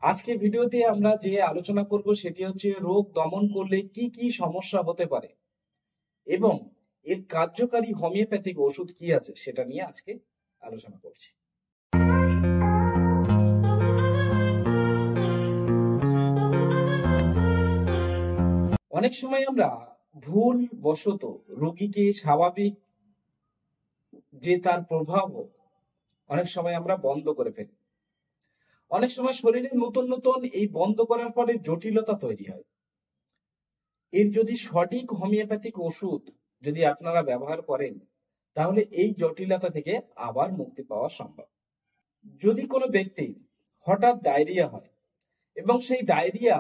আজকে ভিডিওতে আমরা যে আলোচনা করব সেটি হচ্ছে রোগ দমন করলে কি কি সমস্যা হতে পারে এবং এর কার্যকারী হোমিওপ্যাথিক ওষুধ কি আছে সেটা নিয়ে আজকে আলোচনা করছি। অনেক সময় আমরা ভুল বশত রোগীকে স্বাভাবিক যে তার প্রভাব অনেক সময় আমরা বন্ধ করে ফেলি। অনেক সময় শরীরে নতুন নতুন এই বন্ধ করার পরে জটিলতা তৈরি হয়। এর যদি সঠিক হোমিওপ্যাথিক ওষুধ যদি আপনারা ব্যবহার করেন তাহলে এই জটিলতা থেকে আবার মুক্তি পাওয়া সম্ভব। যদি কোনো ব্যক্তি হঠাৎ ডায়রিয়া হয় এবং সেই ডায়রিয়া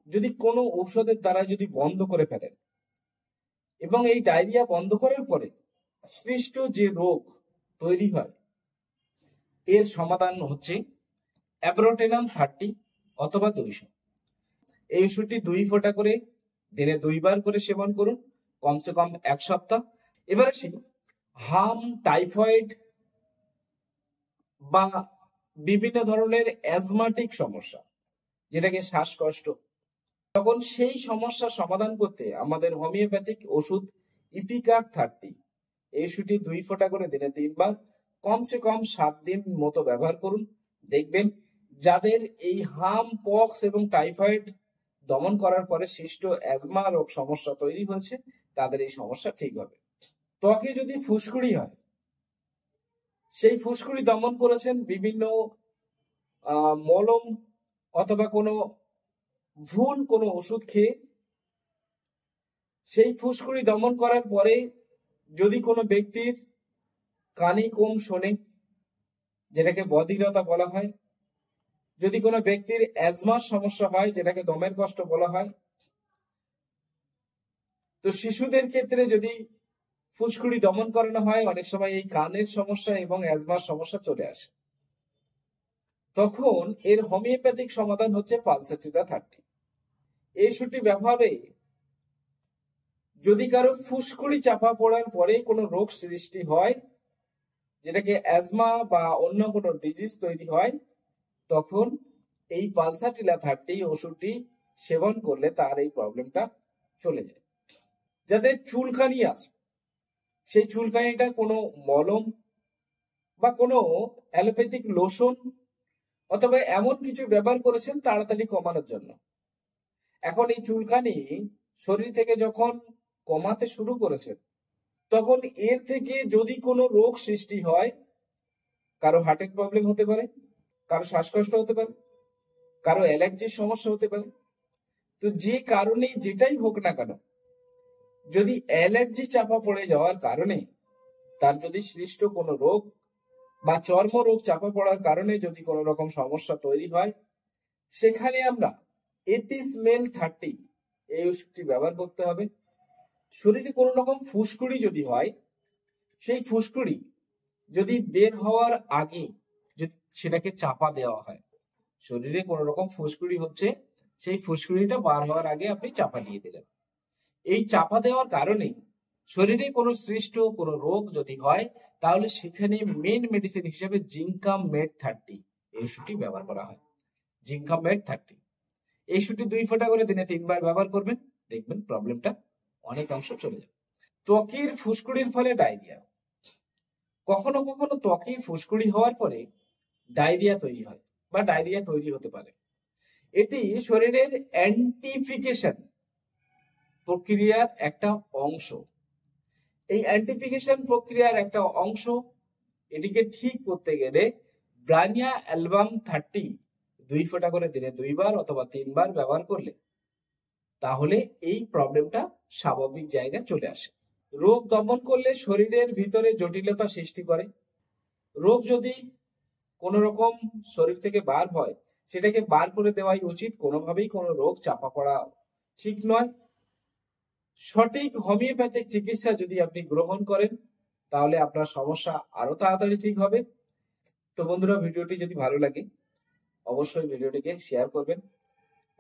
যদি কোনো ঔষধের দ্বারা যদি বন্ধ করে ফেলেন এবং এই ডায়রিয়া বন্ধ করার পরে সৃষ্ট যে রোগ তৈরি হয়, এর সমাধান হচ্ছে অ্যাব্রোটেনাম 30 অথবা 200। এই ওষুধটি 2 ফোঁটা করে দিনে 2 বার করে সেবন করুন, কমসে কম 1 সপ্তাহ। এবার আসি হাম, টাইফয়েড বা বিভিন্ন ধরনের অ্যাজমাটিক সমস্যা, যেটাকে শ্বাসকষ্ট, তখন সেই সমস্যা সমাধান করতে আমাদের হোমিওপ্যাথিক ওষুধ ইপিকার 30 এই ওষুধটি 2 ফোঁটা করে দিনে 3 বার কমসে কম 7 দিন মতো ব্যবহার করুন। দেখবেন যাদের এই হাম, পক্স এবং টাইফয়েড দমন করার পরে সৃষ্ট অ্যাজমা রোগ সমস্যা তৈরি হয়েছে, তাদের এই সমস্যা ঠিক হবে। ত্বকে যদি ফুসকুড়ি হয়, সেই ফুসকুড়ি দমন করেছেন বিভিন্ন মলম অথবা কোনো ভুল কোনো ওষুধ খেয়ে, সেই ফুসকুড়ি দমন করার পরে যদি কোনো ব্যক্তির কানে কম শোনে, যেটাকে বধিরতা বলা হয়, যদি কোনো ব্যক্তির অ্যাজমার সমস্যা হয়, যেটাকে দমের কষ্ট বলা হয়, তো শিশুদের ক্ষেত্রে যদি ফুসকুড়ি দমন করানো হয়, অনেক সময় এই কানের সমস্যা এবং অ্যাজমার সমস্যা চলে আসে। তখন এর হোমিওপ্যাথিক সমাধান হচ্ছে পালসেট্রিটা 30। এই ওষুধটি ব্যবহারে যদি কারো ফুসকুড়ি চাপা পড়ার পরে কোনো রোগ সৃষ্টি হয়, যেটাকে অ্যাজমা বা অন্য কোনো ডিজিজ তৈরি হয়, তখন এই পালসাটিলা 30 ওষুধটি সেবন করলে তার এই প্রবলেমটা চলে যায়। যাদের চুলকানি আছে, সেই চুলকানিটা কোনো মলম বা কোনো অ্যালোপ্যাথিক লোশন অথবা এমন কিছু ব্যবহার করেছেন তাড়াতাড়ি কমানোর জন্য। এখন এই চুলকানি শরীর থেকে যখন কমাতে শুরু করেছেন, তখন এর থেকে যদি কোনো রোগ সৃষ্টি হয়, কারো হার্টের প্রবলেম হতে পারে, কারো শ্বাসকষ্ট হতে পারে, কারো অ্যালার্জির সমস্যা হতে পারে। তো যে কারণে যেটাই হোক না কেন, যদি অ্যালার্জি চাপা পড়ে যাওয়ার কারণে তার যদি সৃষ্ট কোনো রোগ বা চর্মরোগ চাপা পড়ার কারণে যদি কোনো রকম সমস্যা তৈরি হয়, সেখানে আমরা এপিসমেল 30 এই ওষুধটি ব্যবহার করতে হবে। শরীরে কোনো রকম ফুসকুড়ি যদি হয়, সেই ফুসকুড়ি যদি বের হওয়ার আগে যদি সেটাকে চাপা দেওয়া হয়, শরীরে কোনো রকম ফুসকুড়ি হচ্ছে, সেই ফুসকুড়িটা বার হওয়ার আগে আপনি চাপা দিয়ে দিলেন। এই চাপা দেওয়ার কারণে শরীরে কোনো সৃষ্ট কোনো রোগ যদি হয়, তাহলে সেখানে মেন মেডিসিন হিসেবে জিঙ্কাম মেড 30 এই ওষুধটি ব্যবহার করা হয়। জিঙ্কাম মেড 30 এই ওষুধটি 2 ফোঁটা করে দিনে 3 বার ব্যবহার করবেন, দেখবেন প্রবলেমটা অনেক অংশ চলে যাবে। ত্বকের ফুসকুড়ির ফলে ডায়রিয়া, কখনো কখনো ত্বকে ফুসকুড়ি হওয়ার পরে ডায়রিয়া তৈরি হয় বা ডায়রিয়া তৈরি হতে পারে। এটি শরীরের অ্যান্টিফিকেশন প্রক্রিয়ার একটা অংশ। এই অ্যান্টিফিকেশন প্রক্রিয়ার একটা অংশ, এটিকে ঠিক করতে গেলে ব্রানিয়া অ্যালবাম 30 2 ফোঁটা করে দিনে 2 বার অথবা 3 বার ব্যবহার করলে তাহলে এই প্রবলেমটা স্বাভাবিক জায়গায় চলে আসে। রোগ দমন করলে শরীরের ভিতরে জটিলতা সৃষ্টি করে। রোগ যদি কোন রকম শরীর থেকে বার হয়, সেটাকে বার করে দেওয়াই উচিত। কোনোভাবেই কোনো রোগ চাপা পড়া ঠিক নয়। সঠিক হোমিওপ্যাথিক চিকিৎসা যদি আপনি গ্রহণ করেন, তাহলে আপনার সমস্যা আরো তাড়াতাড়ি ঠিক হবে। তো বন্ধুরা, ভিডিওটি যদি ভালো লাগে অবশ্যই ভিডিওটিকে শেয়ার করবেন,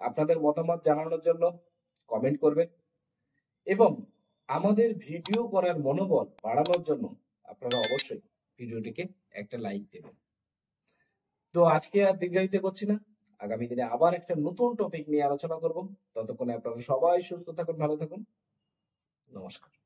আপনাদের মতামত জানানোর জন্য কমেন্ট করবেন এবং আমাদের ভিডিও করার মনোবল বাড়ানোর জন্য আপনারা অবশ্যই ভিডিওটিকে একটা লাইক দেবেন। তো আজকে আর দীর্ঘায়িত করছি না, আগামী দিনে আবার একটা নতুন টপিক নিয়ে আলোচনা করব। ততক্ষণে আপনারা সবাই সুস্থ থাকুন, ভালো থাকুন। নমস্কার।